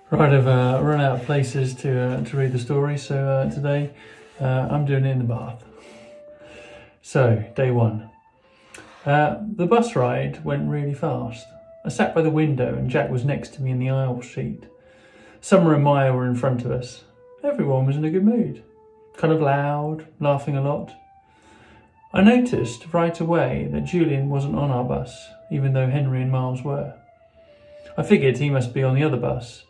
Right, I've run out of places to read the story, so today I'm doing it in the bath. So, day one. The bus ride went really fast. I sat by the window and Jack was next to me in the aisle seat. Summer and Maya were in front of us. Everyone was in a good mood. Kind of loud, laughing a lot. I noticed right away that Julian wasn't on our bus, even though Henry and Miles were. I figured he must be on the other bus.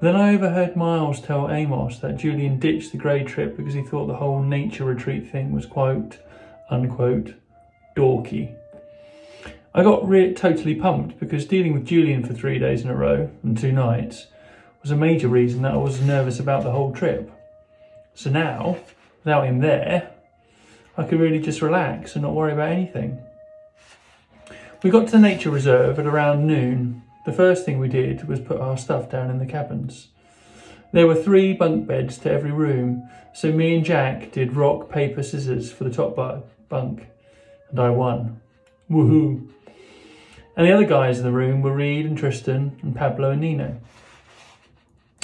Then I overheard Miles tell Amos that Julian ditched the grey trip because he thought the whole nature retreat thing was quote, unquote, dorky. I got totally pumped because dealing with Julian for 3 days in a row and 2 nights was a major reason that I was nervous about the whole trip. So now, without him there, I could really just relax and not worry about anything. We got to the nature reserve at around noon. The first thing we did was put our stuff down in the cabins. There were 3 bunk beds to every room, so me and Jack did rock, paper, scissors for the top bunk, and I won. Woohoo! And the other guys in the room were Reed and Tristan and Pablo and Nino.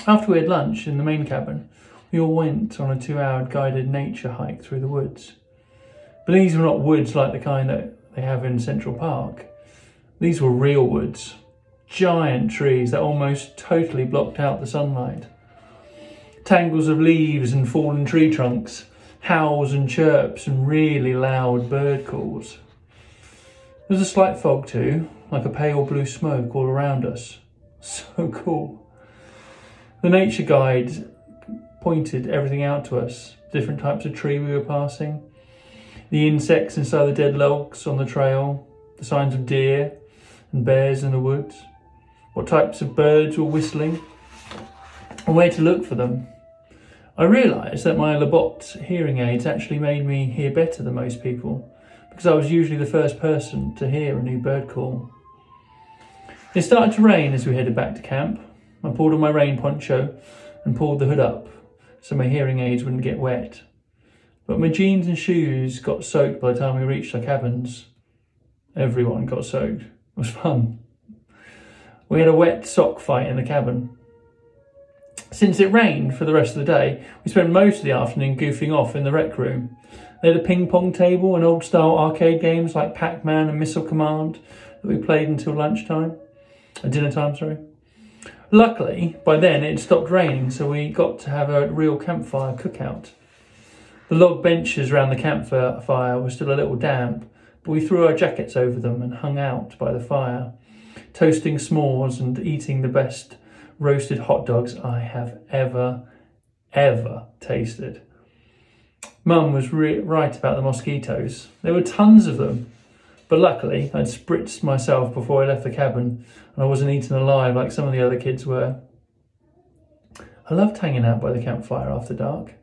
After we had lunch in the main cabin, we all went on a 2-hour guided nature hike through the woods. But these were not woods like the kind that they have in Central Park. These were real woods. Giant trees that almost totally blocked out the sunlight. Tangles of leaves and fallen tree trunks, howls and chirps and really loud bird calls. There was a slight fog too, like a pale blue smoke all around us. So cool. The nature guide pointed everything out to us, different types of tree we were passing, the insects inside the dead logs on the trail, the signs of deer and bears in the woods, what types of birds were whistling, and where to look for them. I realised that my Labotte hearing aids actually made me hear better than most people, because I was usually the first person to hear a new bird call. It started to rain as we headed back to camp. I pulled on my rain poncho and pulled the hood up so my hearing aids wouldn't get wet. But my jeans and shoes got soaked by the time we reached our cabins. Everyone got soaked. It was fun. We had a wet sock fight in the cabin. Since it rained for the rest of the day, we spent most of the afternoon goofing off in the rec room. They had a ping pong table and old style arcade games like Pac-Man and Missile Command that we played until dinner time, sorry. Luckily, by then it had stopped raining, so we got to have a real campfire cookout. The log benches around the campfire were still a little damp, but we threw our jackets over them and hung out by the fire, toasting s'mores and eating the best roasted hot dogs I have ever tasted. Mum was right about the mosquitoes. There were tons of them, but luckily I'd spritzed myself before I left the cabin and I wasn't eaten alive like some of the other kids were. I loved hanging out by the campfire after dark.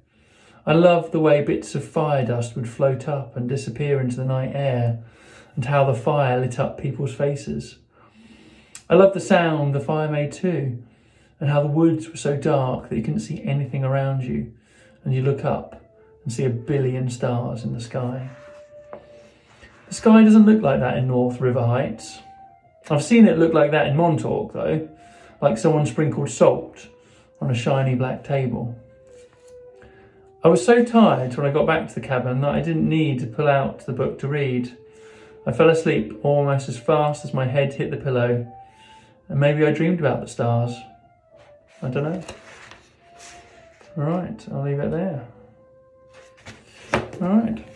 I loved the way bits of fire dust would float up and disappear into the night air, and how the fire lit up people's faces. I loved the sound the fire made too, and how the woods were so dark that you couldn't see anything around you, and you look up and see a billion stars in the sky. The sky doesn't look like that in North River Heights. I've seen it look like that in Montauk though, like someone sprinkled salt on a shiny black table. I was so tired when I got back to the cabin that I didn't need to pull out the book to read. I fell asleep almost as fast as my head hit the pillow, and maybe I dreamed about the stars. I don't know. All right, I'll leave it there. All right.